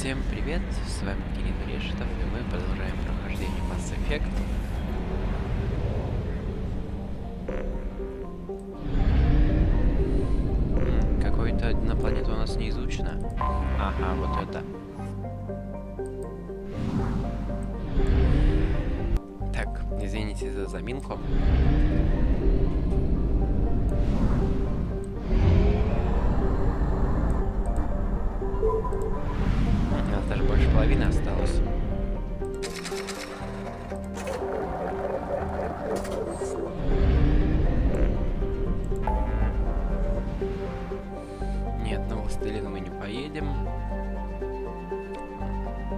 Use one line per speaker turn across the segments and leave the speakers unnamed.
Всем привет, с вами Решетов, и мы продолжаем прохождение Mass Effect. Какой-то одна планета у нас не изучена. Ага, вот это. Так, извините за заминку. У нас даже больше половины осталось. Нет, на Властелин мы не поедем.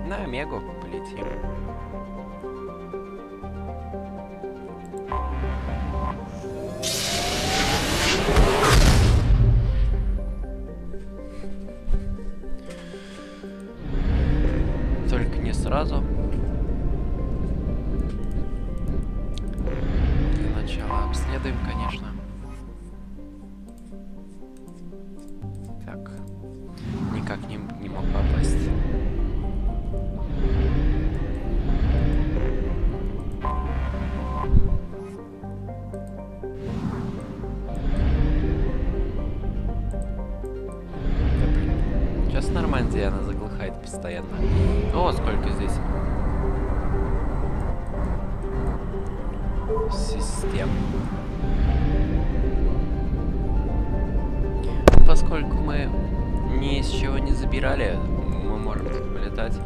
На Омегу полетим. Только не сразу. Для начала обследуем, конечно. Так. Никак не мог попасть. Да, блин. Сейчас Нормандия, она заглухает постоянно. О, сколько здесь систем. Поскольку мы ни из чего не забирали, мы можем тут полетать.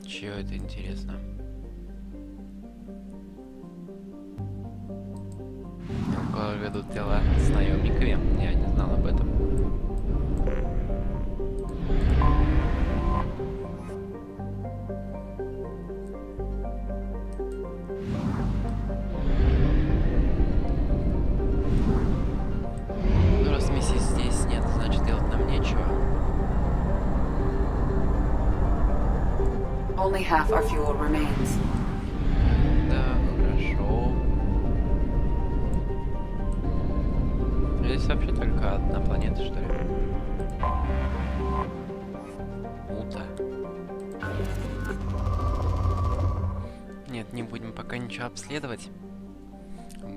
Чего это интересно? Ведут дела с наемниками. Я не знал об этом. Ну, раз миссии здесь нет, значит делать нам нечего.
Only half our fuel remains.
Да, хорошо. Здесь вообще только одна планета, что ли? Мута. Нет, не будем пока ничего обследовать.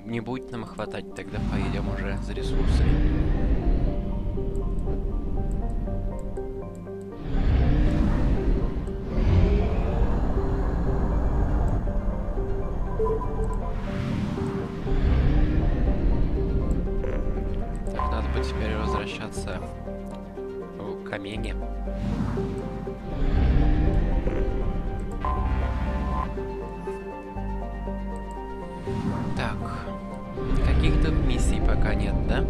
Не будет нам хватать, тогда поедем уже за ресурсами. Теперь возвращаться к Омеге. Так, каких-то миссий пока нет, да?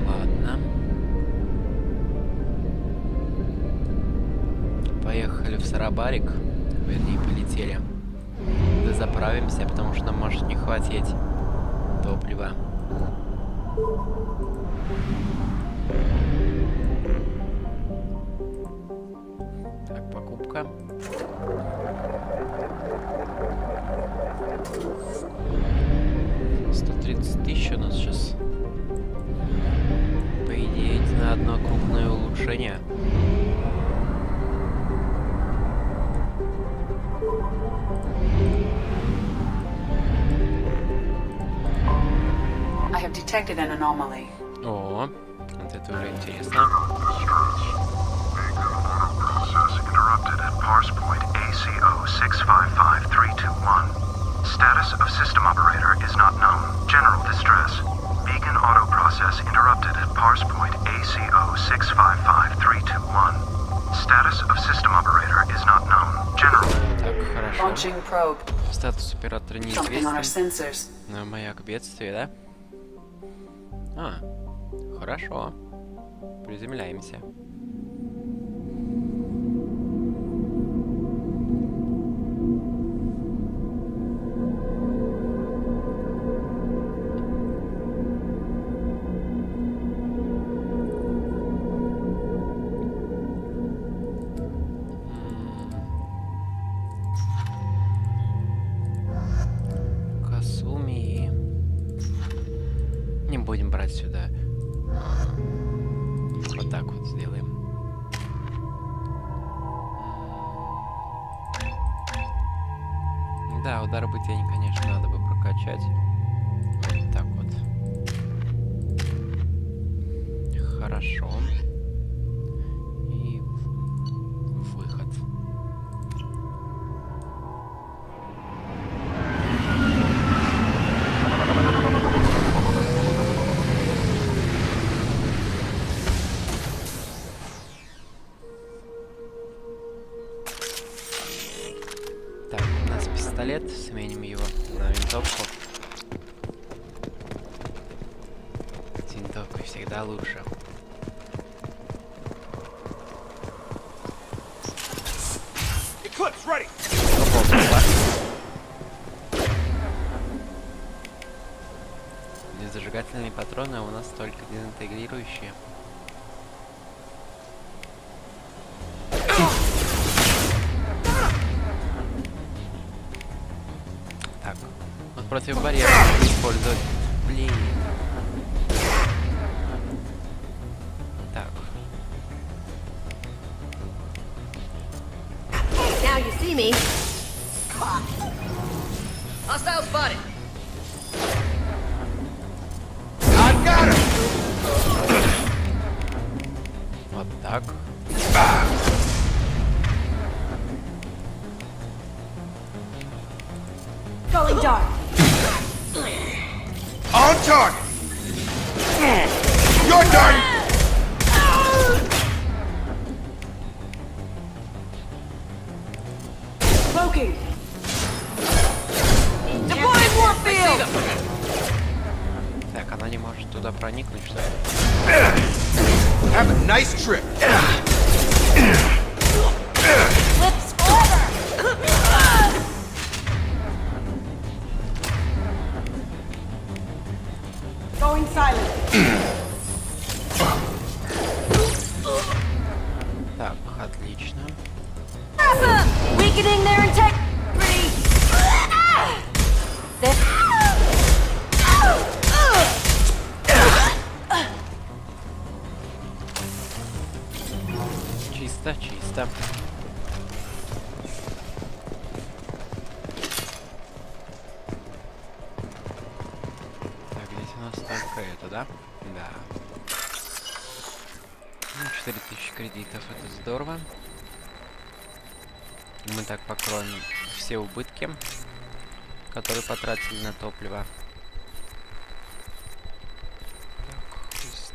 Ладно. Поехали в Сарабарик. Вернее, полетели. Да заправимся, потому что нам может не хватить топлива. Так, покупка. $130 000 у нас сейчас. По идее, на одно крупное улучшение.
I have detected an anomaly.
О, вот это уже интересно.
Status of system operator is not known. General distress. Beacon auto process interrupted at parse point ACO655321. Status of system operator is not known. General.
Так, хорошо.
Launching probe.
Статус оператора
Something on our
неизвестен.
sensors.
Но маяк бедствия, да? А, хорошо. Приземляемся. Не будем брать сюда. Вот так вот сделаем. Да, удар бытия, конечно, надо бы прокачать. Вот так вот. Хорошо. И выход. Так, у нас пистолет, сменим его на винтовку. С винтовкой всегда лучше. Зажигательные патроны, а у нас только дезинтегрирующие. Так, вот против барьера использовать. Блин. Так.
Now you see me. Hostile spotted.
Вот так.
Going dark.
On target! You're done!
Smoking. Deploying warfield.
Так, она не может туда проникнуть, что ли?
Have a nice trip.
Flips forever. Going silent.
Так, отлично.
Weakening their integrity.
Чисто, чисто. Так, здесь у нас только это, да? Да. Ну, 4000 кредитов, это здорово. Мы так покроем все убытки, которые потратили на топливо.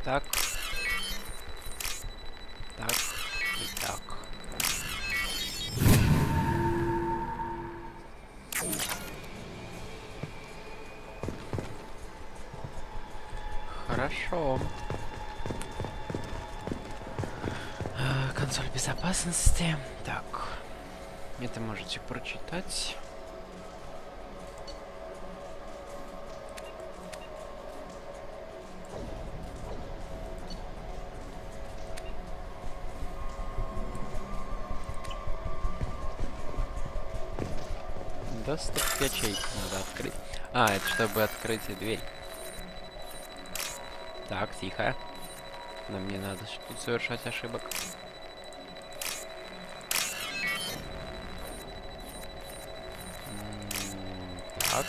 Так, так и так. Хорошо. Консоль безопасности. Так. Это можете прочитать. Доступ к ячейке надо открыть. А, это чтобы открыть дверь. Так, тихо. Нам не надо тут совершать ошибок. Так.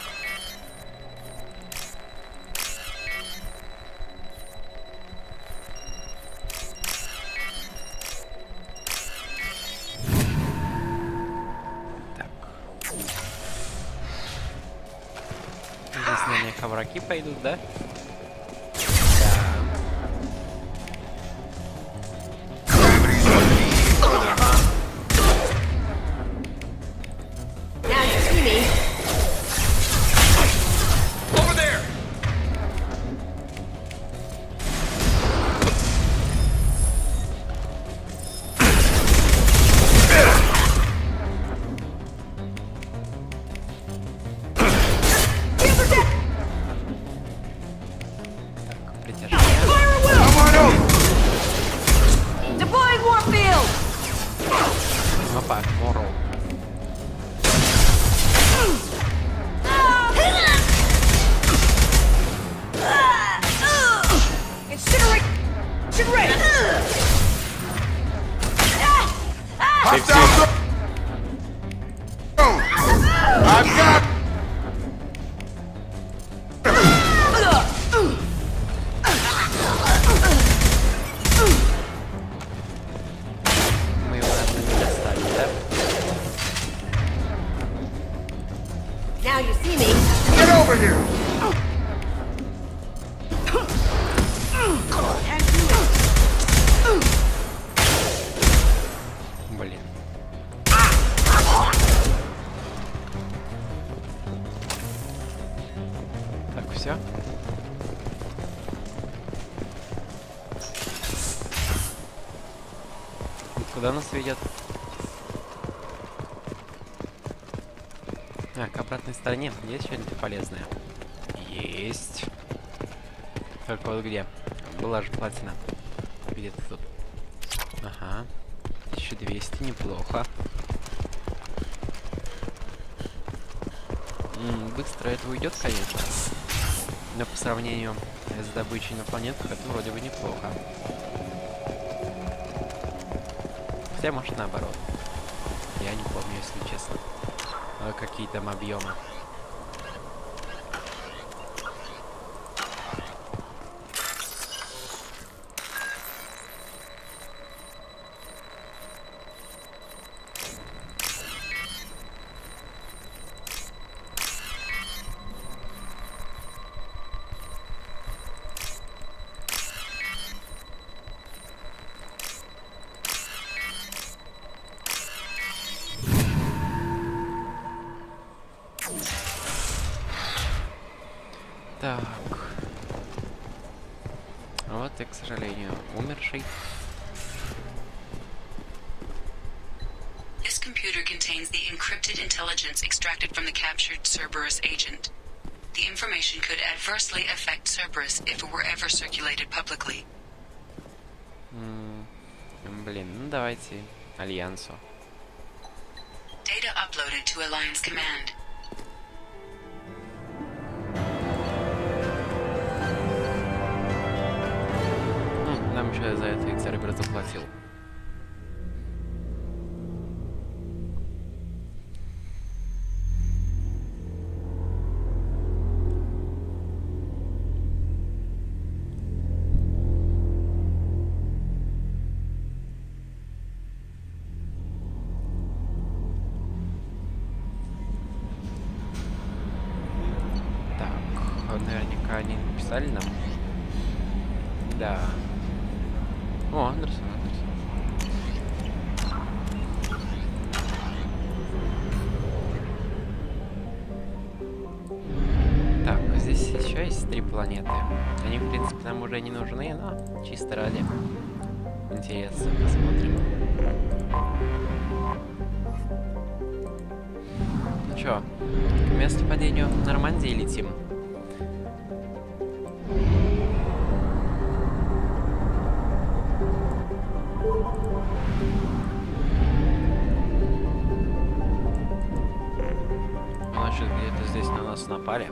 Здесь на них враги пойдут, да?
screaming.
Get over here!
Блин. Так, все. Куда нас ведет? А, к обратной стороне. Есть что-нибудь полезное? Есть. Только вот где? Была же платина. Где-то тут. Ага. 1200, неплохо. Быстро это уйдет, конечно. Но по сравнению с добычей на планетах это вроде бы неплохо. Хотя, может, наоборот. Я не помню, если честно. Какие там объемы. Так. Вот и, к сожалению, умерший.
This computer contains the encrypted intelligence extracted from the captured Cerberus agent. The information could adversely affect Cerberus if it were ever circulated publicly.
Блин, ну давайте Альянсу.
Data uploaded to Alliance Command.
Нам еще за это Цербер заплатил. Так, наверняка они написали нам. Да. О, Андерсон. Так, здесь еще есть 3 планеты. Они, в принципе, нам уже не нужны, но чисто ради интереса посмотрим. Ну чё, к месту падения Нормандии летим. Значит, где-то здесь на нас напали.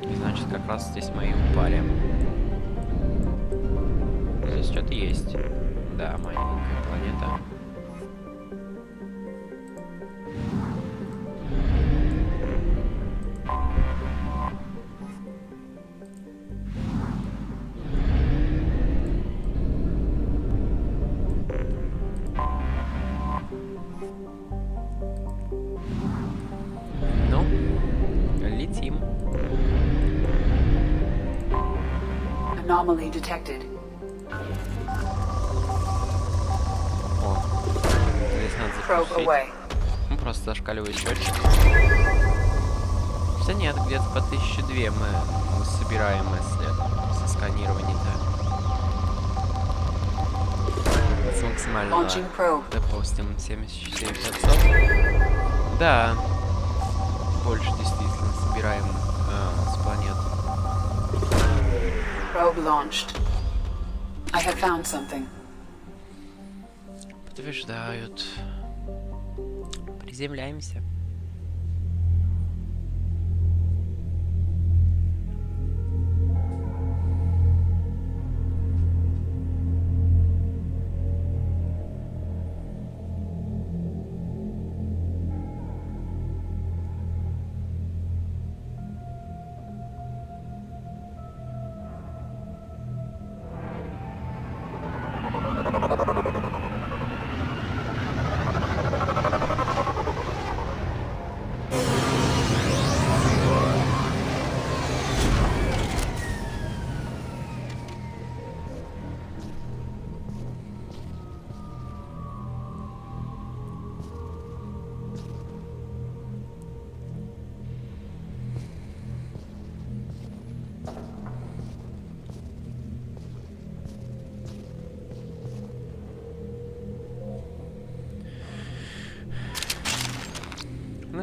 И значит, как раз здесь мы и упали. Здесь что-то есть. Да, маленькая планета. Летим.
Anomaly detected.
О, здесь надо
Probe
запустить.
away.
Ну, просто зашкаливает счетчик. Хотя нет, где-то по 1002 мы собираем, если со сканирования-то. С максимального,
Launching probe.
допустим, 77500. Да. Больше действительно собираем с планет.
Probe launched. I have found something.
Подтверждают. Приземляемся.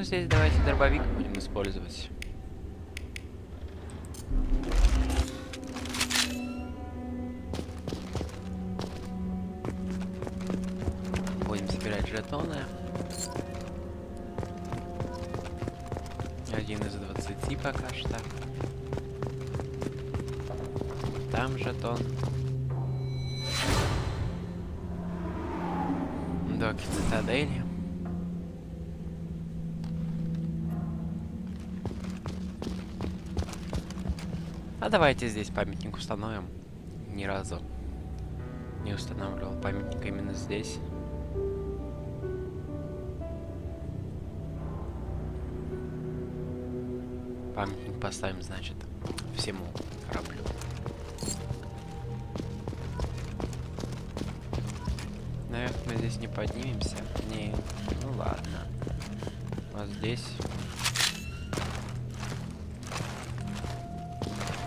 Ну, здесь давайте дробовик будем использовать. Будем собирать жетоны. 1 из 20 пока что. Там жетон. Доки цитадели. А давайте здесь памятник установим. Ни разу не устанавливал памятник именно здесь. Памятник поставим, значит, всему кораблю. Наверное, мы здесь не поднимемся. Не, ну ладно. Вот здесь.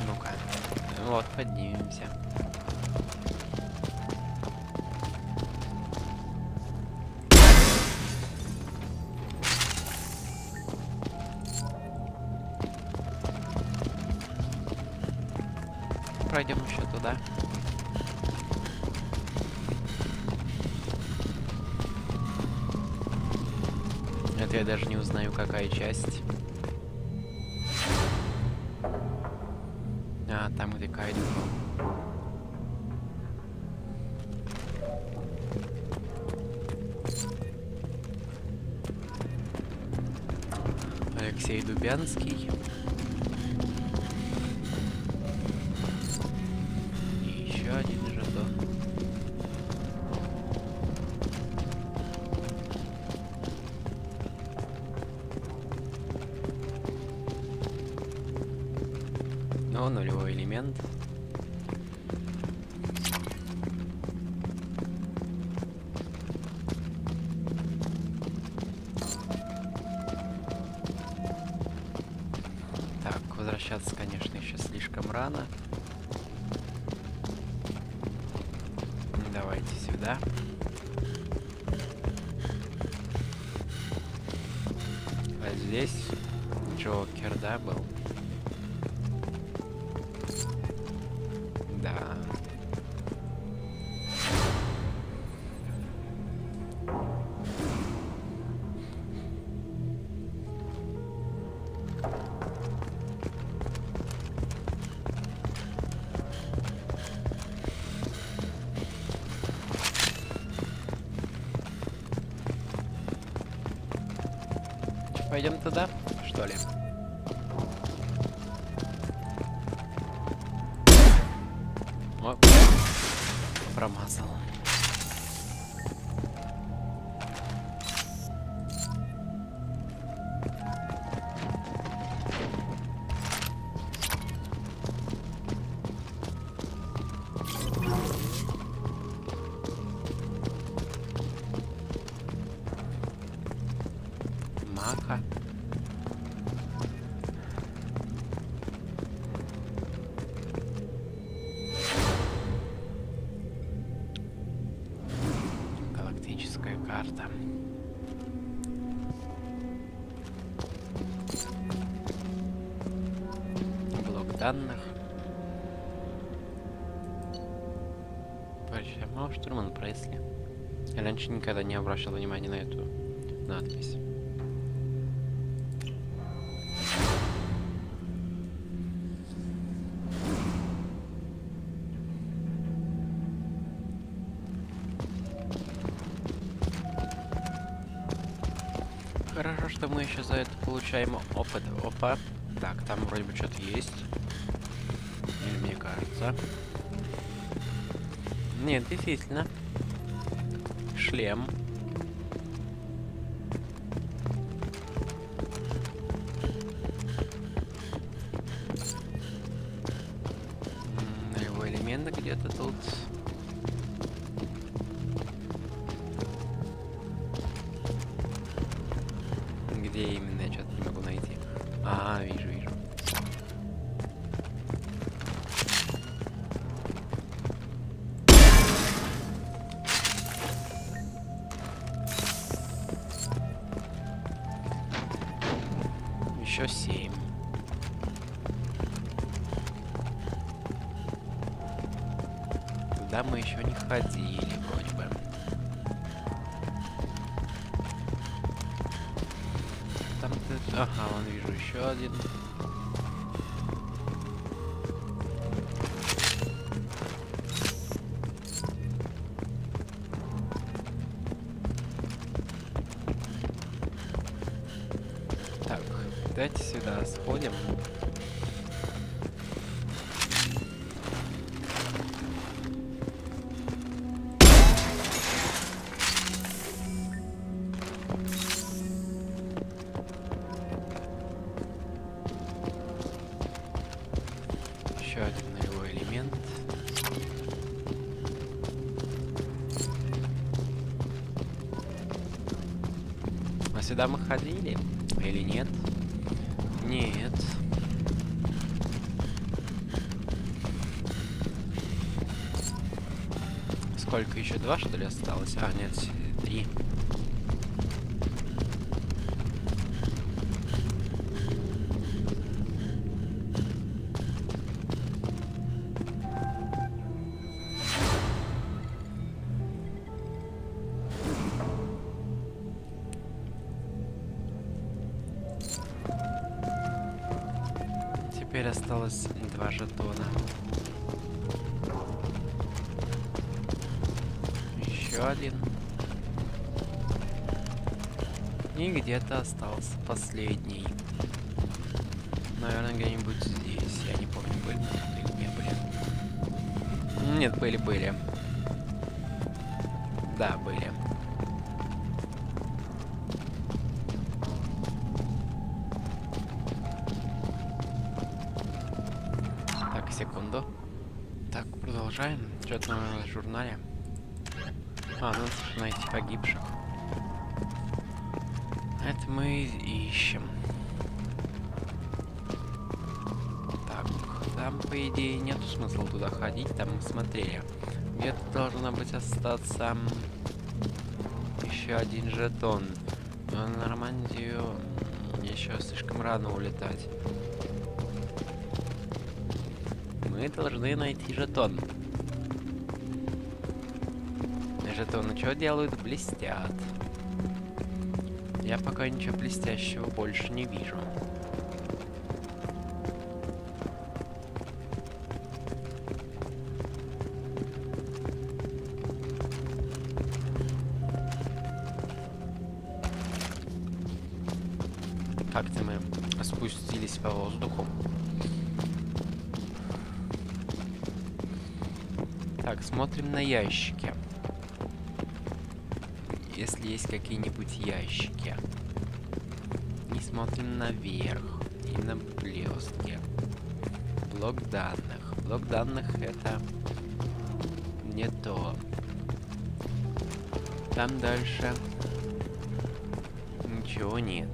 Ну-ка. Вот, поднимемся. Пройдем еще туда. Это я даже не узнаю, какая часть. А, там где Кайден был. Алексей Дубянский. И еще один жетон. Ну, нулевой элемент. Так, возвращаться, конечно, еще слишком рано. Давайте сюда. А здесь Джокер, да, был? Да. Пойдем туда, что ли? О, промазал. Маха. Галактическая карта. Блок данных. Почему штурман Пресли? Я раньше никогда не обращал внимания на эту надпись. Хорошо, что мы еще за это получаем опыт. Опа. Так, там вроде бы что-то есть. Или мне кажется. Нет, действительно. Шлем. Его элементы где-то тут. Где именно, я что-то не могу найти. Ага, вижу, вижу. Еще 7. Туда мы еще не ходили, вроде бы. Там ты... Ага, вон вижу еще один. Так, давайте сюда сходим. Еще один нулевой элемент. А сюда мы ходили? Или нет? Нет. Сколько еще? 2, что ли, осталось? А, нет, 3. Теперь осталось 2 жетона. Еще один. И где-то остался последний. Наверное, где-нибудь здесь. Я не помню, были или не были. Нет, были. Да, были. Секунду. Так, продолжаем. Что-то в журнале. А, надо найти погибших. Это мы ищем. Так, там, по идее, нету смысла туда ходить. Там мы смотрели. Где-то должно быть остаться еще один жетон. Но на Нормандию еще слишком рано улетать. Мы должны найти жетон. Жетоны что делают? Блестят. Я пока ничего блестящего больше не вижу. Как-то мы спустились по воздуху. Так, смотрим на ящики. Если есть какие-нибудь ящики. И смотрим наверх. И на блестки. Блок данных. Блок данных это не то. Там дальше ничего нет.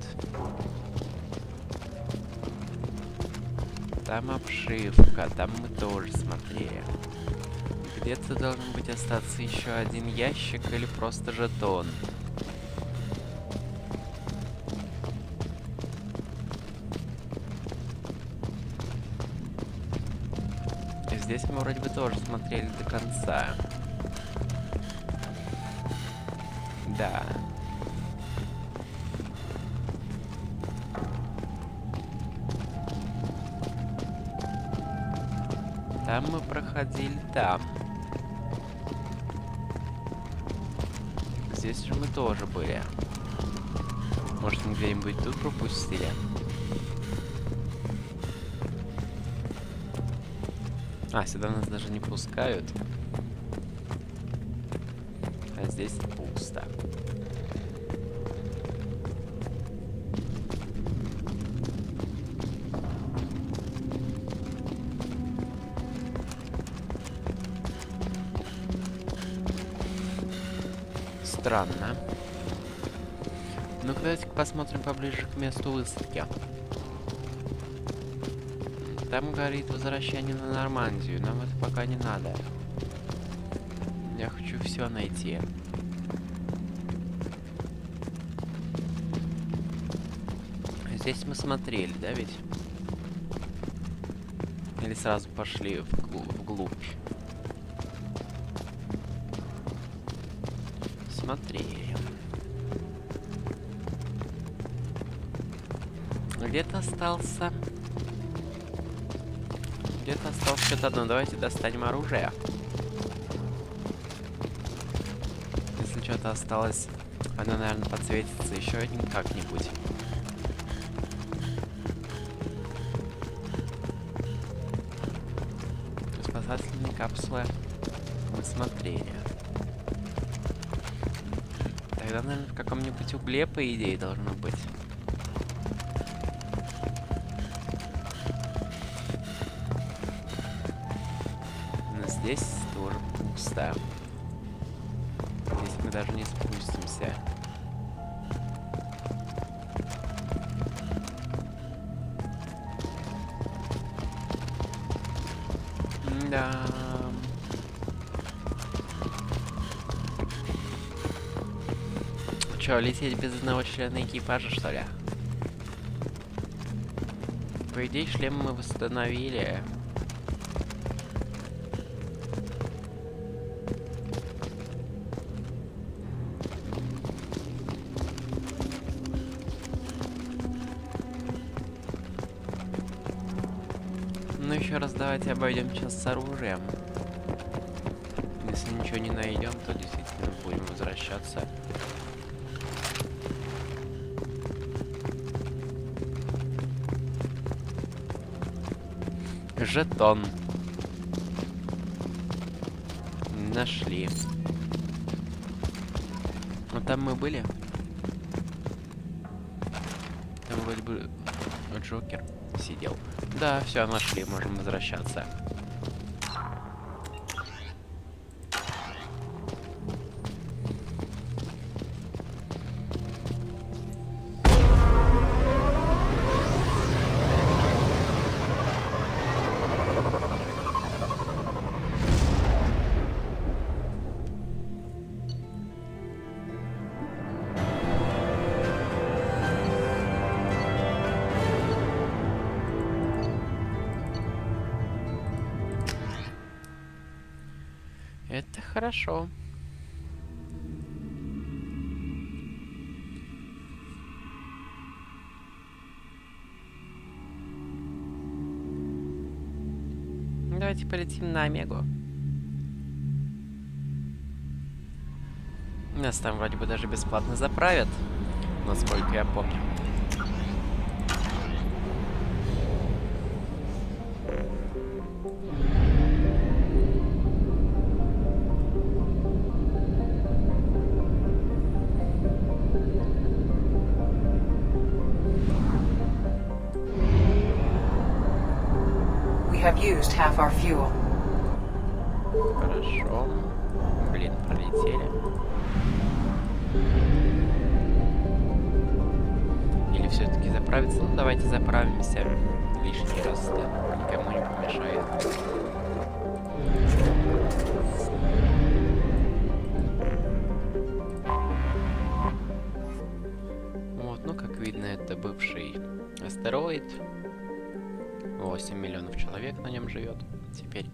Там обшивка. Там мы тоже смотрели. Где-то должен быть остаться еще один ящик или просто жетон. И здесь мы вроде бы тоже смотрели до конца. Да. Там мы проходили там. Здесь же мы тоже были. Может, мы где-нибудь тут пропустили? А, сюда нас даже не пускают. А здесь пусто. Странно. Ну-ка, давайте посмотрим поближе к месту высадки. Там горит возвращение на Нормандию. Нам это пока не надо. Я хочу все найти. здесь мы смотрели, да ведь? Или сразу пошли вглубь? Смотрели. Где-то остался... Где-то осталось что-то одно. Давайте достанем оружие. Если что-то осталось, оно, наверное, подсветится еще один как-нибудь. Спасательные капсулы мы смотрели. Тогда, наверное, в каком-нибудь угле, по идее, должно быть. Но здесь тоже пусто. Здесь мы даже не спустимся. Да. Чё, лететь без одного члена экипажа, что ли? По идее, шлем мы восстановили. Ну еще раз давайте обойдем сейчас с оружием. Если ничего не найдем, то действительно будем возвращаться. Жетон. Нашли. Ну там мы были. Там вроде бы Джокер сидел. Да, все, нашли, можем возвращаться. Это хорошо. Давайте полетим на Омегу. Нас там вроде бы даже бесплатно заправят, насколько я помню.
Have used half our fuel.
Хорошо. Блин, пролетели. Или все-таки заправиться? Ну, давайте заправимся лишний раз, да, никому не помешает. Вот, ну, как видно, это бывший астероид. 8 миллионов человек на нем живет теперь.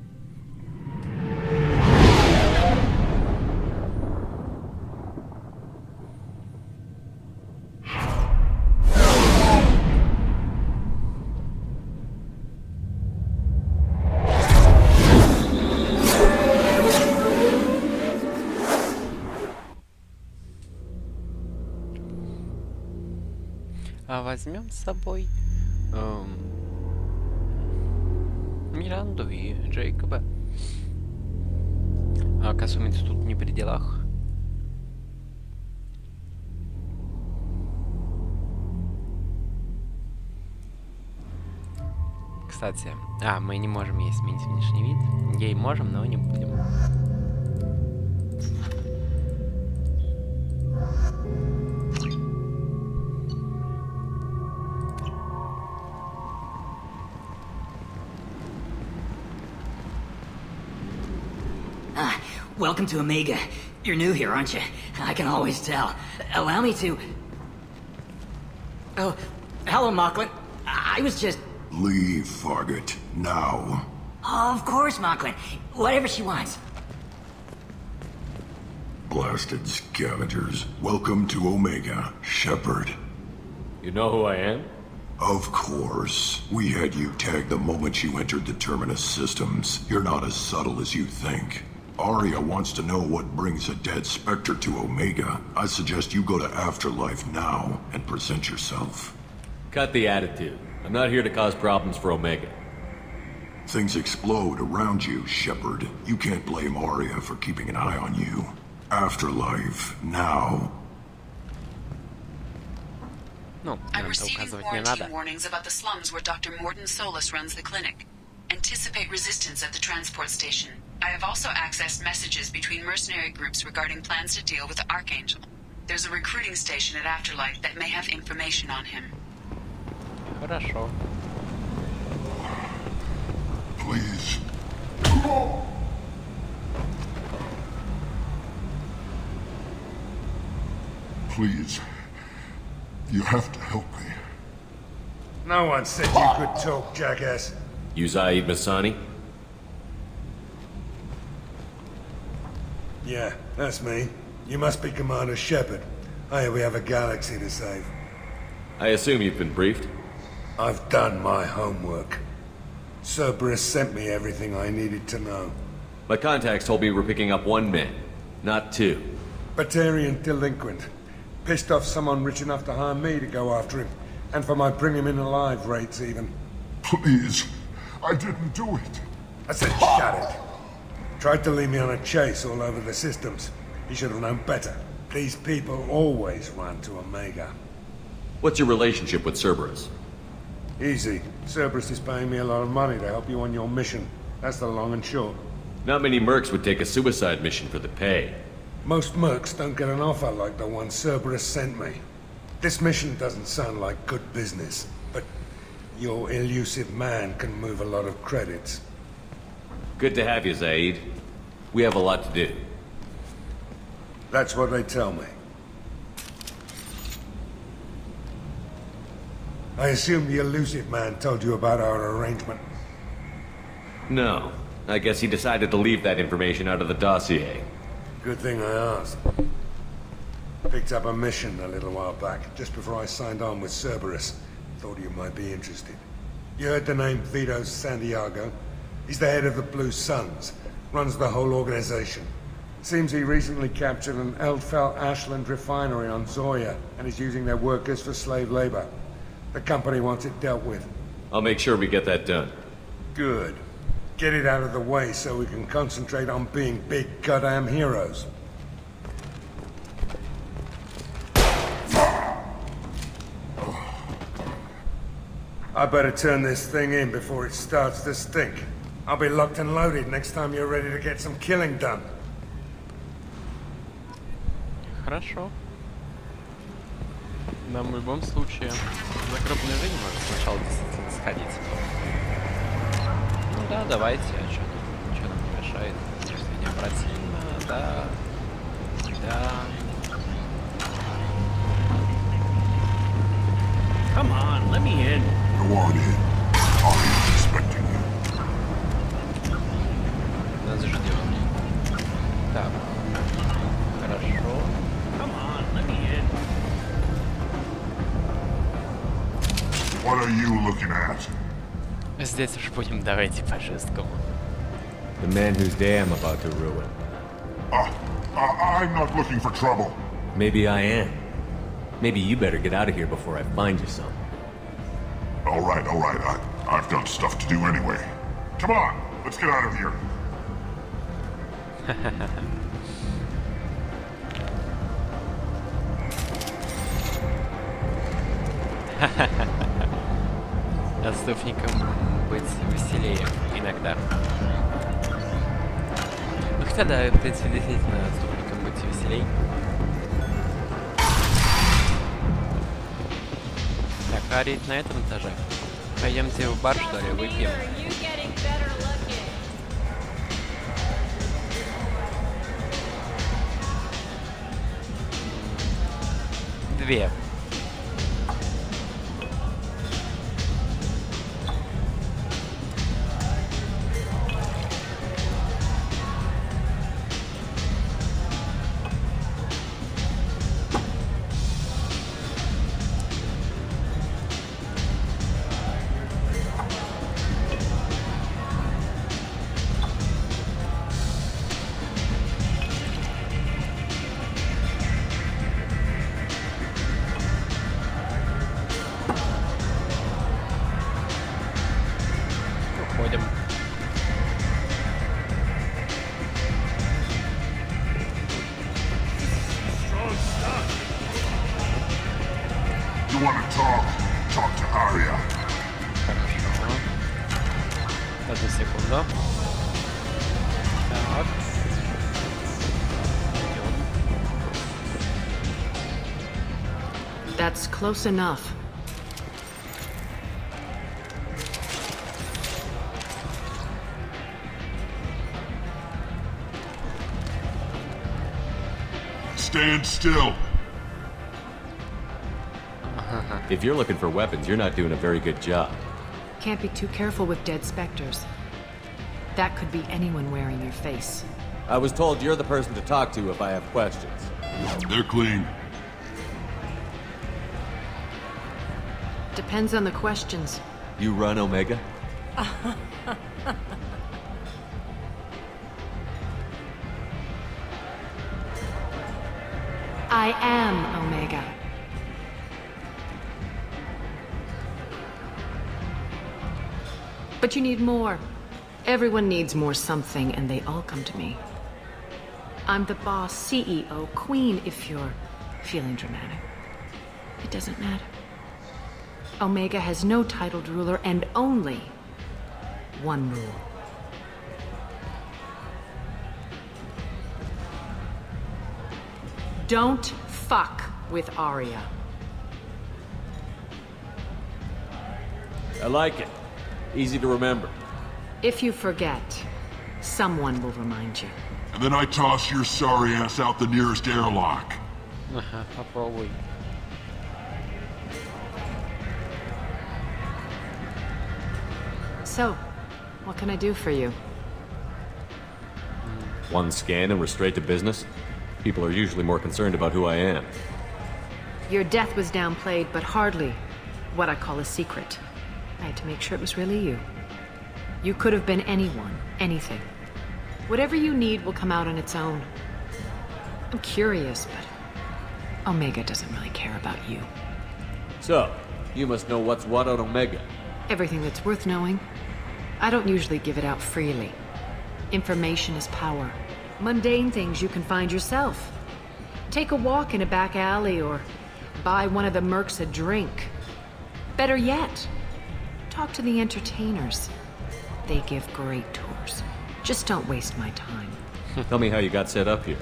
А возьмем с собой Миранду и Джейкоба. А Касумец тут не при делах. Кстати, мы не можем ей сменить внешний вид. Ей можем, но не будем.
Welcome to Omega. You're new here, aren't you? I can always tell. Allow me to... Oh, hello, Mocklin. I was just...
Leave, Fargate. Now.
Of course, Mocklin. Whatever she wants.
Blasted scavengers. Welcome to Omega, Shepard.
You know who I am?
Of course. We had you tagged the moment you entered the Terminus systems. You're not as subtle as you think. Arya wants to know what brings a dead Spectre to Omega. I suggest you go to Afterlife now and present yourself.
Cut the attitude. I'm not here to cause problems for Omega.
Things explode around you, Shepard. You can't blame Arya for keeping an eye on you. Afterlife, now.
Ну,
I'm
нам-то
receiving
указывать не надо.
quarantine warnings about the slums where Dr. Morden Solus runs the clinic. Anticipate resistance at the transport station. I have also accessed messages between mercenary groups regarding plans to deal with the Archangel. There's a recruiting station at Afterlife that may have information on him.
Хорошо.
Please. Please. You have to help me.
No one said you could talk, jackass.
You Zaid Masani?
Yeah, that's me. You must be Commander Shepard. Hey, we have a galaxy to save.
I assume you've been briefed?
I've done my homework. Cerberus sent me everything I needed to know.
My contacts told me we're picking up one man, not two.
Batarian delinquent. Pissed off someone rich enough to hire me to go after him. And for my bring him in alive rates, even.
Please. I didn't do it.
I said shut it. Tried to lead me on a chase all over the systems. He should have known better. These people always run to Omega.
What's your relationship with Cerberus?
Easy. Cerberus is paying me a lot of money to help you on your mission. That's the long and short.
Not many mercs would take a suicide mission for the pay.
Most mercs don't get an offer like the one Cerberus sent me. This mission doesn't sound like good business, but your elusive man can move a lot of credits.
Good to have you, Zaid. We have a lot to do.
That's what they tell me. I assume the elusive man told you about our arrangement.
No. I guess he decided to leave that information out of the dossier.
Good thing I asked. Picked up a mission a little while back, just before I signed on with Cerberus. Thought you might be interested. You heard the name Vito Santiago? He's the head of the Blue Suns. Runs the whole organization. Seems he recently captured an Eldfell Ashland refinery on Zoya and is using their workers for slave labor. The company wants it dealt with.
I'll make sure we get that done.
Good. Get it out of the way so we can concentrate on being big goddamn heroes. I better turn this thing in before it starts to stink. I'll be locked and loaded next time you're ready to get some killing done.
Хорошо. Нам в любом случае загробная жизнь может сначала действительно сходить. Ну да, давайте, а что нам не мешает? Если не противно, да. Да.
Come on, let me in.
Go on in. I'm expecting you.
Нас ждем. Так. Хорошо.
Come on, let me in.
What are you looking at?
Здесь уж будем, давайте по-жесткому.
The man whose day I'm about to ruin.
I'm not looking for trouble.
Maybe I am. Maybe you better get out of here before I find you some.
All right. I've got stuff to do anyway. Come on, let's get out of here.
Отступникам быть веселее иногда. Ну хотя да, в принципе, действительно, отступникам быть веселей. Так, а рейд на этом этаже. Пойдемте в бар, что ли, выпьем. проходим.
You want to talk? Talk to Arya.
Хорошо. Одну секунду. Так. Идем.
That's close enough.
Stand still.
If you're looking for weapons, you're not doing a very good job.
Can't be too careful with dead specters. That could be anyone wearing your face.
I was told you're the person to talk to if I have questions.
They're clean.
Depends on the questions.
You run Omega?
I am Omega. But you need more. Everyone needs more something, and they all come to me. I'm the boss, CEO, queen, if you're feeling dramatic. It doesn't matter. Omega has no titled ruler and only one rule. Don't fuck with Arya.
I like it. Easy to remember.
If you forget, someone will remind you.
And then I toss your sorry ass out the nearest airlock.
Ага, попробуй.
So, what can I do for you?
One scan and we're straight to business? People are usually more concerned about who I am.
Your death was downplayed, but hardly what I call a secret. I had to make sure it was really you. You could have been anyone, anything. Whatever you need will come out on its own. I'm curious, but Omega doesn't really care about you.
So, you must know what's what on Omega.
Everything that's worth knowing. I don't usually give it out freely. Information is power. Mundane things you can find yourself. Take a walk in a back alley or buy one of the mercs a drink. Better yet, talk to the entertainers. They give great tours. Just don't waste my time.
Tell me how you got set up here.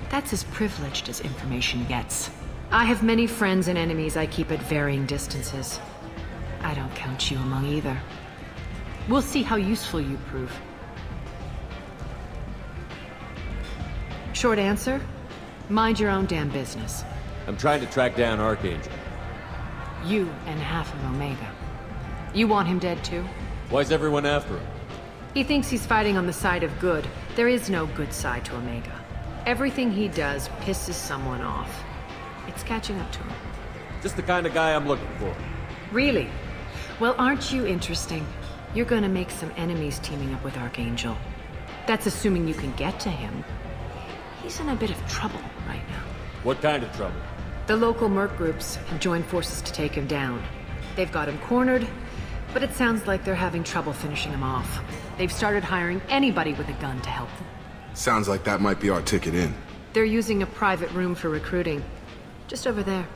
That's as privileged as information gets. I have many friends and enemies I keep at varying distances. I don't count you among either. We'll see how useful you prove. Short answer? Mind your own damn business.
I'm trying to track down Archangel.
You and half of Omega. You want him dead too?
Why's everyone after him?
He thinks he's fighting on the side of good. There is no good side to Omega. Everything he does pisses someone off. It's catching up to him.
Just the kind of guy I'm looking for.
Really? Well, aren't you interesting? You're gonna make some enemies teaming up with Archangel. That's assuming you can get to him. He's in a bit of trouble right now.
What kind of trouble?
The local merc groups have joined forces to take him down. They've got him cornered, but it sounds like they're having trouble finishing him off. They've started hiring anybody with a gun to help them.
Sounds like that might be our ticket in.
They're using a private room for recruiting. Just over there.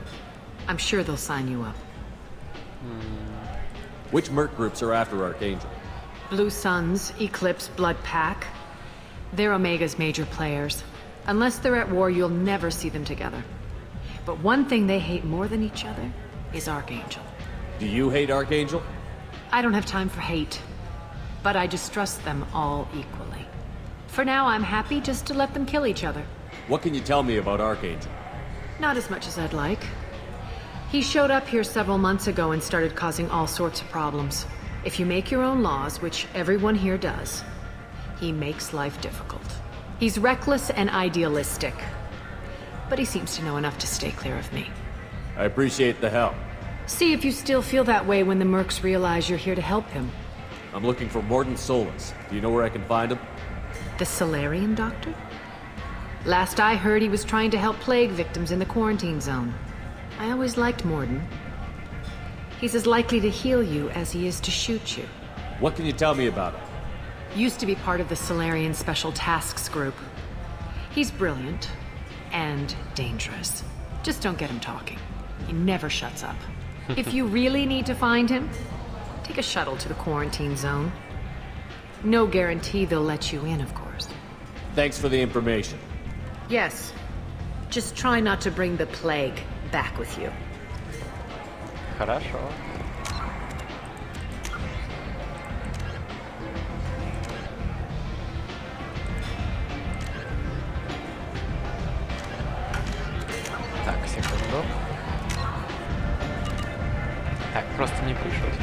I'm sure they'll sign you up.
Which merc groups are after Archangel?
Blue Suns, Eclipse, Blood Pack. They're Omega's major players. Unless they're at war, you'll never see them together. But one thing they hate more than each other is Archangel.
Do you hate Archangel?
I don't have time for hate, but I distrust them all equally. For now, I'm happy just to let them kill each other.
What can you tell me about Archangel?
Not as much as I'd like. He showed up here several months ago and started causing all sorts of problems. If you make your own laws, which everyone here does, he makes life difficult. He's reckless and idealistic, but he seems to know enough to stay clear of me.
I appreciate the help.
See if you still feel that way when the mercs realize you're here to help him.
I'm looking for Morden Solus. Do you know where I can find him?
The Solarian doctor? Last I heard, he was trying to help plague victims in the quarantine zone. I always liked Morden. He's as likely to heal you as he is to shoot you.
What can you tell me about him?
Used to be part of the Solarian Special Tasks Group. He's brilliant and dangerous. Just don't get him talking. He never shuts up. If you really need to find him, take a shuttle to the quarantine zone. No guarantee they'll let you in, of course.
Thanks for the information.
Yes. Just try not to bring the plague back with you.
Хорошо. Так, секунду. Так, просто не пришлось.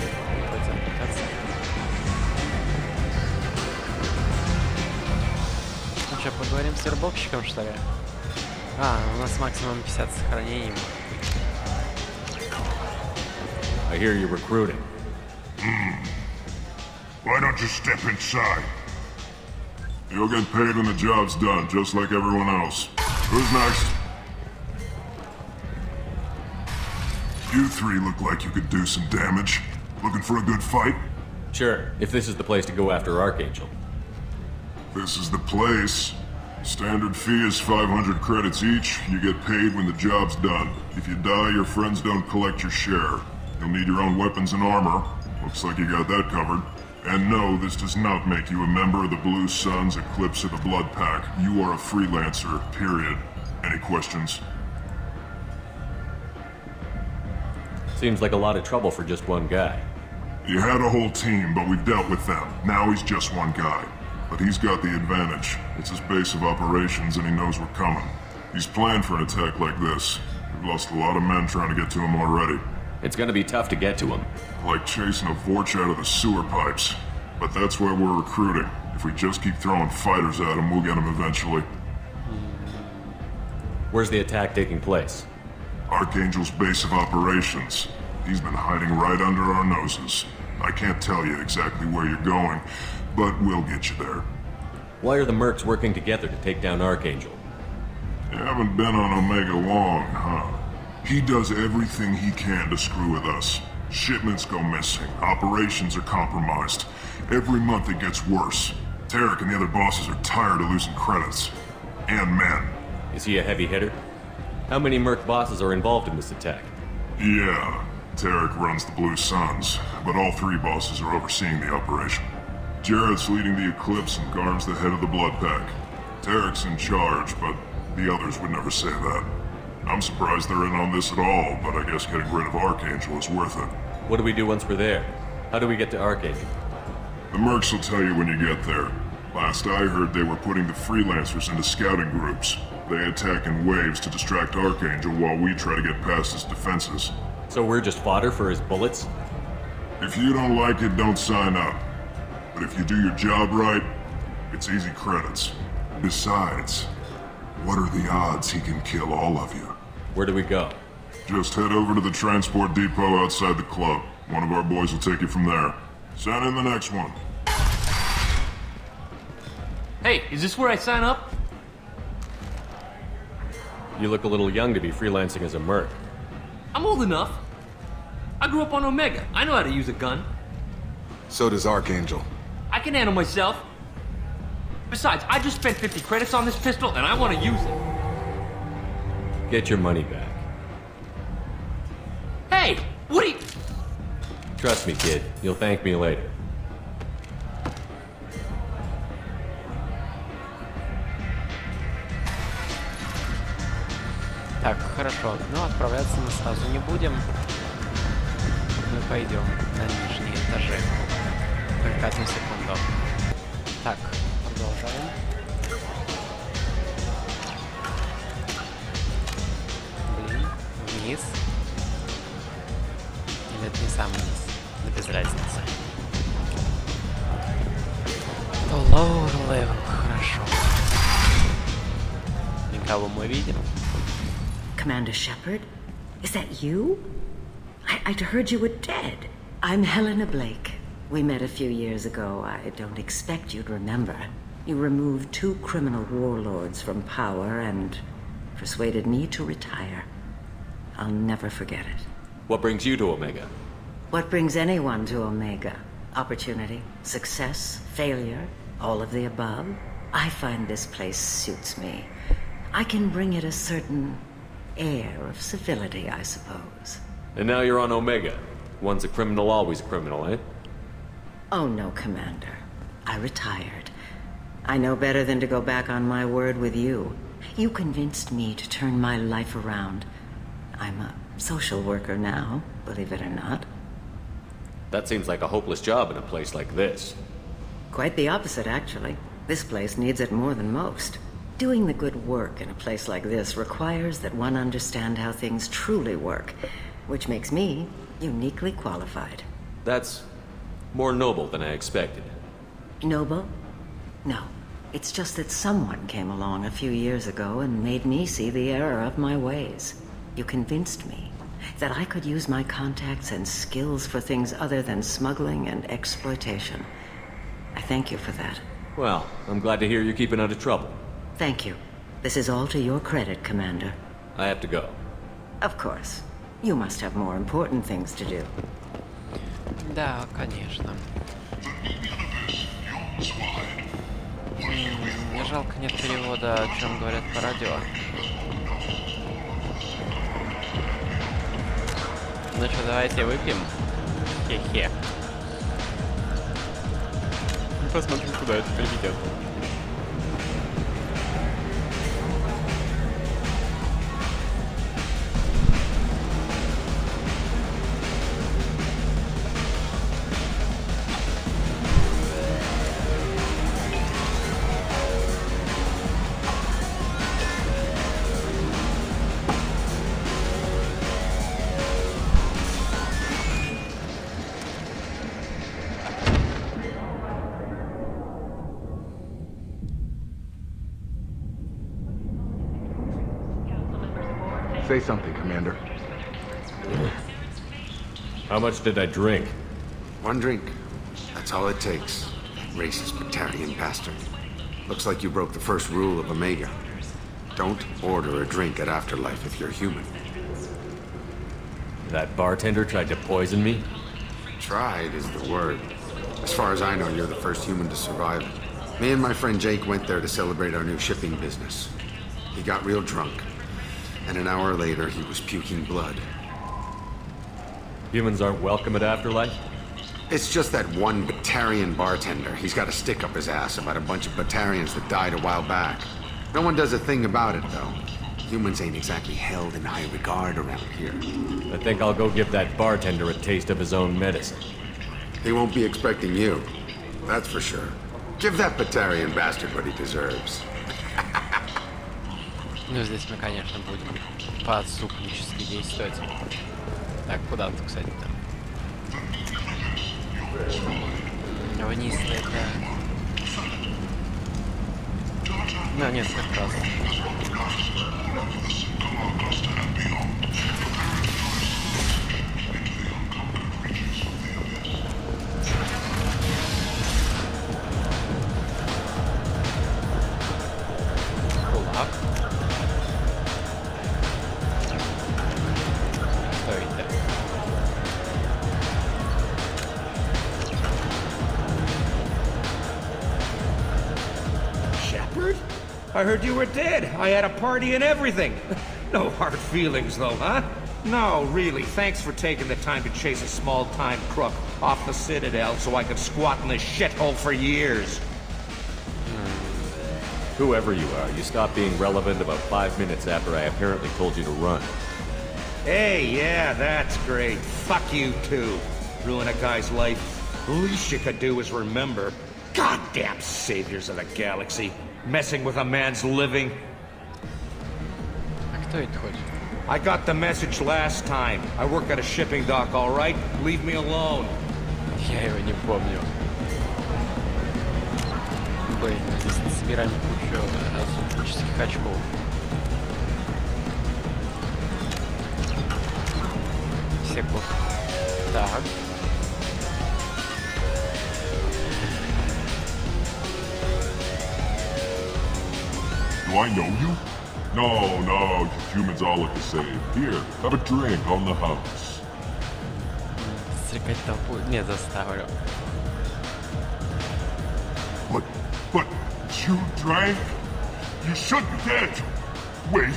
Ну что, поговорим с вербовщиком, что ли? А, у нас максимум 50 сохранений.
I hear you're recruiting.
Why don't you step inside? You'll get paid when the job's done, just like everyone else. Who's next? You three look like you could do some damage. Looking for a good fight?
Sure, if this is the place to go after Archangel.
This is the place. Standard fee is 500 credits each. You get paid when the job's done. If you die, your friends don't collect your share. You'll need your own weapons and armor. Looks like you got that covered. And no, this does not make you a member of the Blue Suns, Eclipse, or the Blood Pack. You are a freelancer, period. Any questions?
Seems like a lot of trouble for just one guy.
You had a whole team, but we've dealt with them. Now he's just one guy. But he's got the advantage. It's his base of operations and he knows we're coming. He's planned for an attack like this. We've lost a lot of men trying to get to him already.
It's gonna be tough to get to him.
Like chasing a Vorch out of the sewer pipes. But that's why we're recruiting. If we just keep throwing fighters at him, we'll get him eventually.
Where's the attack taking place?
Archangel's base of operations. He's been hiding right under our noses. I can't tell you exactly where you're going, but we'll get you there.
Why are the mercs working together to take down Archangel?
You haven't been on Omega long, huh? He does everything he can to screw with us. Shipments go missing, operations are compromised. Every month it gets worse. Tarek and the other bosses are tired of losing credits. And men.
Is he a heavy hitter? How many merc bosses are involved in this attack?
Yeah, Tarek runs the Blue Suns, but all three bosses are overseeing the operation. Jarrett's leading the Eclipse and Garm's the head of the Blood Pack. Tarek's in charge, but the others would never say that. I'm surprised they're in on this at all, but I guess getting rid of Archangel is worth it.
What do we do once we're there? How do we get to Archangel?
The mercs will tell you when you get there. Last I heard, they were putting the freelancers into scouting groups. They attack in waves to distract Archangel while we try to get past his defenses.
So we're just fodder for his bullets?
If you don't like it, don't sign up. But if you do your job right, it's easy credits. Besides, what are the odds he can kill all of you?
Where do we go?
Just head over to the transport depot outside the club. One of our boys will take you from there. Send in the next one.
Hey, is this where I sign up?
You look a little young to be freelancing as a merc.
I'm old enough. I grew up on Omega. I know how to use a gun.
So does Archangel.
I can handle myself. Besides, I just spent 50 credits on this pistol and I want to use it.
Get your money back.
Hey, what are you...
Trust me, kid. You'll thank me later.
Так, хорошо. Ну, отправляться мы сразу не будем. Мы пойдем на нижние этажи. Только одну секунду. Так, продолжаем. Блин, вниз. Или это не сам вниз? Да без разницы. Lower level, хорошо. Никого мы видим.
Commander Shepard? Is that you? I'd heard you were dead. I'm Helena Blake. We met a few years ago. I don't expect you'd remember. You removed 2 criminal warlords from power and persuaded me to retire. I'll never forget it.
What brings you to Omega?
What brings anyone to Omega? Opportunity, success, failure, all of the above? I find this place suits me. I can bring it a certain air of civility, I suppose.
And now you're on Omega. Once a criminal, always a criminal, eh?
Oh no, Commander. I retired. I know better than to go back on my word with you. You convinced me to turn my life around. I'm a social worker now, believe it or not.
That seems like a hopeless job in a place like this.
Quite the opposite, actually. This place needs it more than most. Doing the good work in a place like this requires that one understand how things truly work, which makes me uniquely qualified.
That's more noble than I expected.
Noble? No. It's just that someone came along a few years ago and made me see the error of my ways. You convinced me that I could use my contacts and skills for things other than smuggling and exploitation. I thank you for that.
Well, I'm glad to hear you're keeping out of trouble.
Thank you. This is all to your credit, Commander.
I have to go.
Of course. You must have more important things to do.
Да, конечно. Мне жалко, нет перевода, о чем говорят по радио. Ну что, давайте выпьем. Хе-хе. Посмотрим, куда это приведет.
Say something, Commander.
How much did I drink?
One drink. That's all it takes. Racist Batarian bastard. Looks like you broke the first rule of Omega. Don't order a drink at Afterlife if you're human.
That bartender tried to poison me?
Tried is the word. As far as I know, you're the first human to survive it. Me and my friend Jake went there to celebrate our new shipping business. He got real drunk. And an hour later, he was puking blood.
Humans aren't welcome at Afterlife?
It's just that one Batarian bartender. He's got a stick up his ass about a bunch of Batarians that died a while back. No one does a thing about it, though. Humans ain't exactly held in high regard around here.
I think I'll go give that bartender a taste of his own medicine.
He won't be expecting you. That's for sure. Give that Batarian bastard what he deserves.
Ну, здесь мы, конечно, будем по-отступнически действовать. Так, куда тут, кстати-то? Вниз это... Ну, нет, как раз. Кулак.
I heard you were dead. I had a party and everything. No hard feelings, though, huh? No, really. Thanks for taking the time to chase a small-time crook off the Citadel so I could squat in this shithole for years.
Whoever you are, you stopped being relevant about 5 minutes after I apparently told you to run.
Hey, yeah, that's great. Fuck you, too. Ruin a guy's life. The least you could do is remember. Goddamn saviors of the galaxy. Messing with a man's living.
А кто это хоть?
I got the message last time. I work at a shipping dock, all right? Leave me alone.
Я его не помню. Блин, мы здесь собираем кучу астронавтических очков. Секунд. Так.
Do I know you? No, humans all look the same. Here, have a drink on the house.
подстрекать толпу? Нет, заставлю.
But you drank? You should be dead. Wait,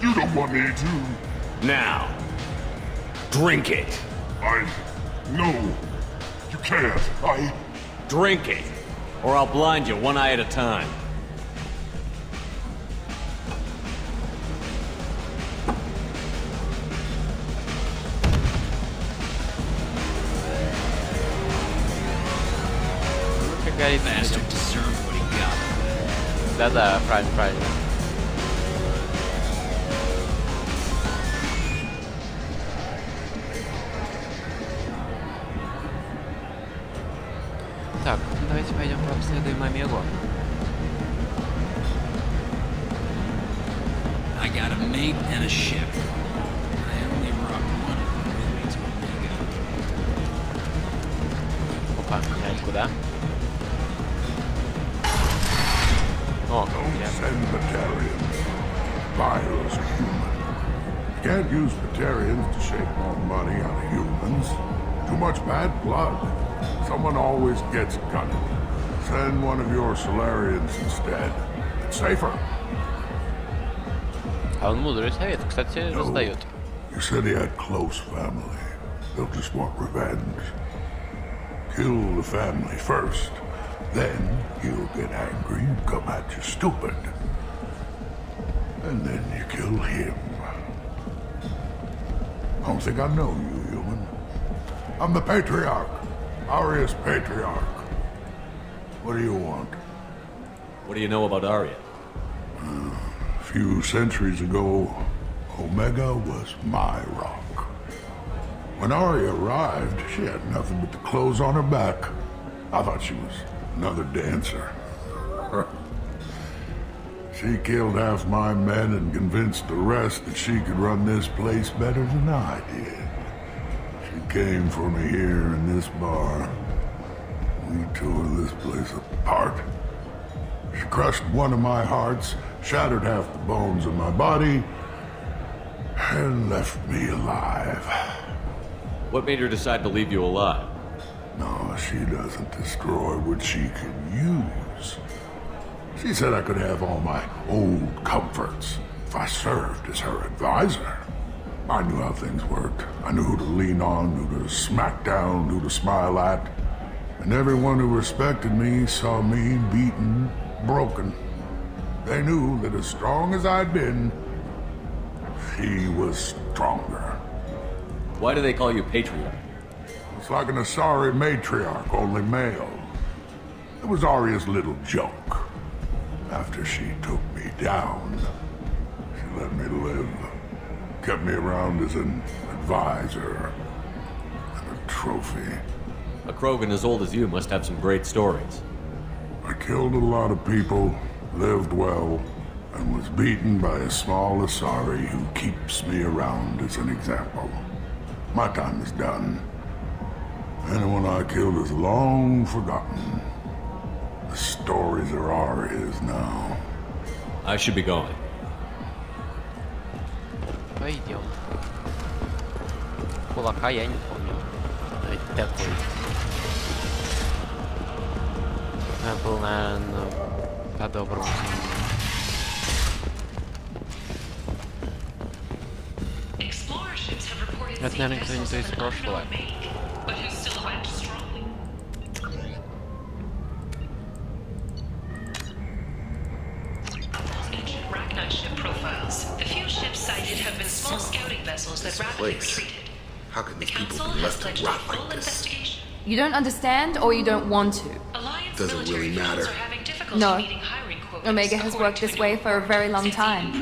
you don't want me to...
Now, drink it.
No, you can't.
Drink it, or I'll blind you one eye at a time.
Да-да, правильно. Так, давайте пойдем пообследуем Омегу.
I got a mate and a ship. I only brought one of them with me to Omega.
Опа, менять куда? О,
Don't send Batarians. Bio's human. Can't use Batarians to shake more money out of humans. Too much bad blood. Someone always gets gutted. Send one of your Solarians instead. It's safer.
А он мудрый совет, кстати, раздает.
You said he had close family. They'll just want revenge. Kill the family first. Then he'll get angry and come at you stupid. And then you kill him. I don't think I know you, human. I'm the Patriarch. Aria's Patriarch. What do you want?
What do you know about Arya?
A few centuries ago, Omega was my rock. When Arya arrived, she had nothing but the clothes on her back. I thought she was another dancer. She killed half my men and convinced the rest that she could run this place better than I did. She came for me here in this bar. We tore this place apart. She crushed one of my hearts, shattered half the bones of my body, and left me alive.
What made her decide to leave you alive?
No, she doesn't destroy what she can use. She said I could have all my old comforts if I served as her advisor. I knew how things worked. I knew who to lean on, who to smack down, who to smile at. And everyone who respected me saw me beaten, broken. They knew that as strong as I'd been, she was stronger.
Why do they call you Patriarch?
It's like an Asari matriarch, only male. It was Arya's little joke. After she took me down, she let me live. Kept me around as an advisor and a trophy.
A Krogan as old as you must have some great stories.
I killed a lot of people, lived well, and was beaten by a small Asari who keeps me around as an example. My time is done. Anyone I killed is long forgotten. The stories are Arya's now.
I should be going.
Пойдем. Кулака я не помню. Такой. Я был, наверное, по-доброму. Это, наверное, кто-нибудь из прошлого.
How can these people be left to rot like this?
You don't understand or you don't want to?
Doesn't really matter.
No. Omega has worked this way for a very long time.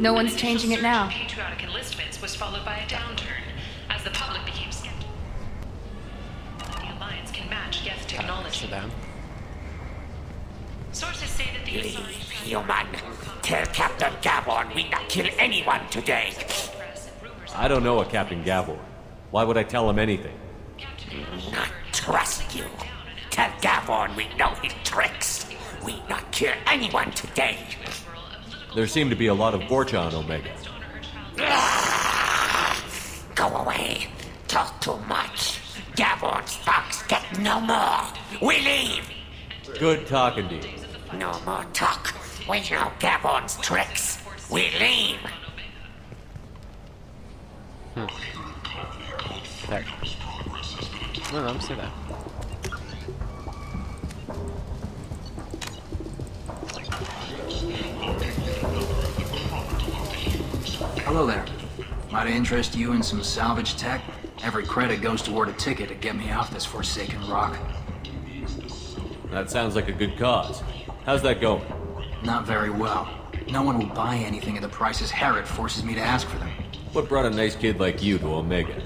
No one's changing it now.
Patriotic enlistments was followed by a downturn as the public became skeptical. The Alliance can match Geth technology. Sources say that the
Human, tell Captain Gavon we not kill anyone today.
I don't know a Captain Gavor. Why would I tell him anything?
Not trust you. Tell Gavon we know his tricks. We not kill anyone today.
There seem to be a lot of Gorcha on Omega.
Go away. Talk too much. Gabon's thugs get no more. We leave.
Good talking to you.
No more talk. We know Gabon's tricks. We leave.
Так. Ну, нам сюда.
Hello there. Might I interest you in some salvage tech? Every credit goes toward a ticket to get me off this forsaken rock.
That sounds like a good cause. How's that going?
Not very well. No one will buy anything at the prices Herod forces me to ask for them.
What brought a nice kid like you to Omega?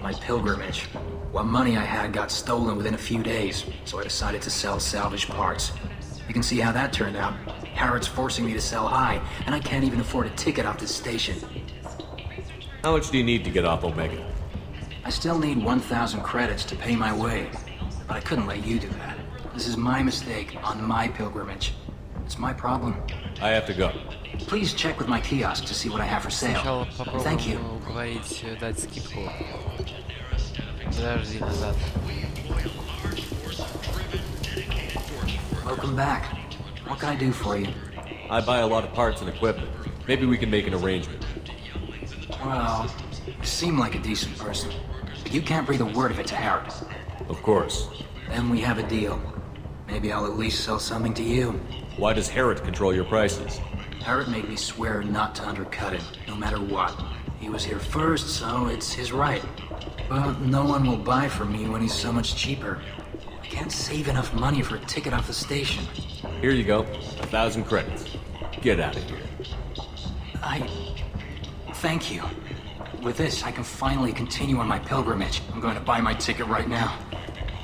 My pilgrimage. What money I had got stolen within a few days, so I decided to sell salvage parts. You can see how that turned out. Herod's forcing me to sell high, and I can't even afford a ticket off this station.
How much do you need to get off Omega?
I still need 1,000 credits to pay my way, but I couldn't let you do that. This is my mistake on my pilgrimage. It's my problem.
I have to go.
Please check with my kiosk to see what I have for sale.
Сначала
Thank you.
попробуем уговорить дать скидку. Подожди назад.
Welcome back. What can I do for you?
I buy a lot of parts and equipment. Maybe we can make an arrangement.
Well, you seem like a decent person. But you can't breathe a word of it to Herod.
Of course.
Then we have a deal. Maybe I'll at least sell something to you.
Why does Herod control your prices?
Herod made me swear not to undercut him, no matter what. He was here first, so it's his right. But no one will buy from me when he's so much cheaper. I can't save enough money for a ticket off the station.
Here you go. 1,000 credits. Get out of here.
Thank you. With this, I can finally continue on my pilgrimage. I'm going to buy my ticket right now.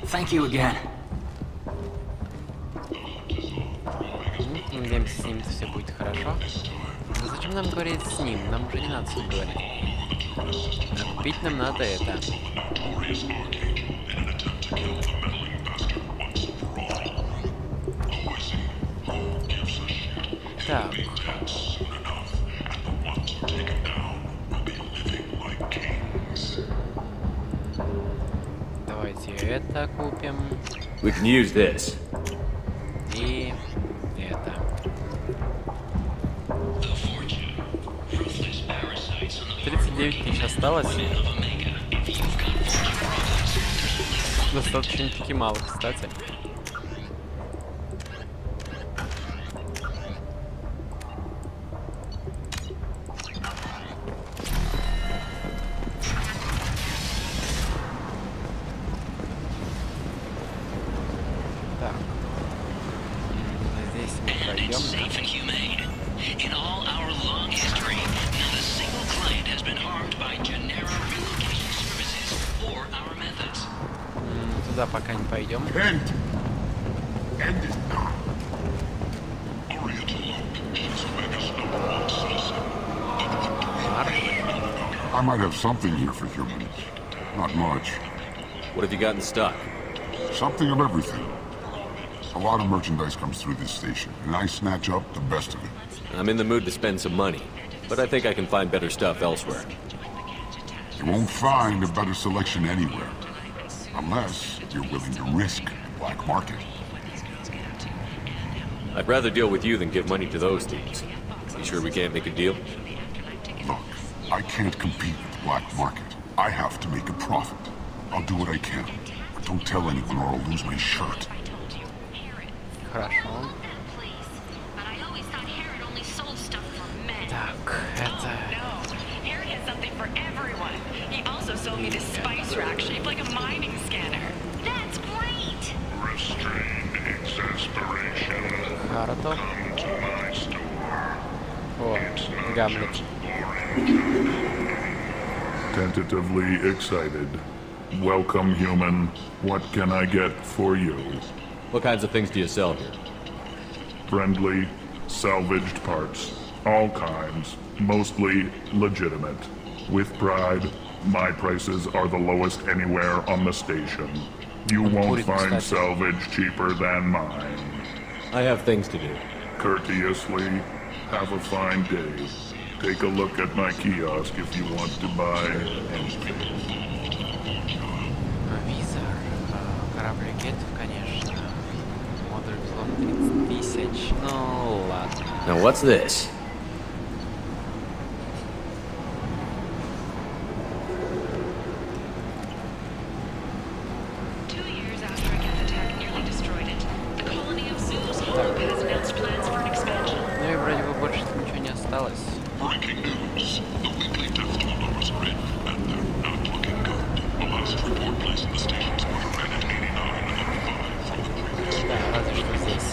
Thank you again.
Надеемся, с ним все будет хорошо. Но зачем нам говорить с ним? Нам уже не надо с ним говорить. А купить нам надо это. Так. Давайте это купим.
We can use this.
И это. 39 тысяч осталось. Достаточно-таки мало, кстати. Так. Здесь мы пройдем. Туда пока не пойдем.
I might have something here for humans. Not much.
What have you got in stock?
Something of everything. A lot of merchandise comes through this station, and I snatch up the best of it.
I'm in the mood to spend some money, but I think I can find better stuff elsewhere.
You won't find a better selection anywhere. Unless you're willing to risk the black market.
I'd rather deal with you than give money to those thieves. You sure we can't make a deal?
Look, I can't compete with the black market. I have to make a profit. I'll do what I can. But don't tell anyone or I'll lose my shirt.
Хорошо. Так, это...
Sold me this spice rack shaped like a mining scanner. That's great!
Restrained exasperation.
Карту. О, Гамлет.
Tentatively excited. Welcome, human. What can I get for you?
What kinds of things do you sell here?
Friendly, salvaged parts. All kinds. Mostly legitimate. With pride, my prices are the lowest anywhere on the station. You won't find salvage cheaper than mine.
I have things to do.
Courteously, have a fine day. Take a look at my kiosk if you want to buy anything.
Visa. Пара брикетов, конечно. Модуль взлом 30 000. Ну ладно.
Now what's this?
Ну и вроде бы больше ничего не осталось. Да, разве что здесь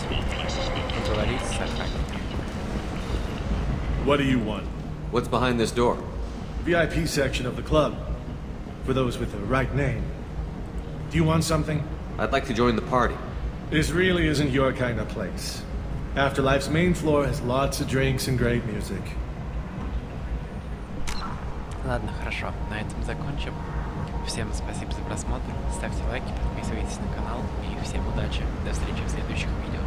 поговорить с охранником.
What do you want?
What's behind this door?
VIP section of the club. For those with the right name. Do you want something?
I'd like to join the party.
This really isn't your kind of place. Afterlife's main floor has lots of drinks and great music.
Ладно, хорошо. На этом закончим. Всем спасибо за просмотр. Ставьте лайки, подписывайтесь на канал. И всем удачи. До встречи в следующих видео.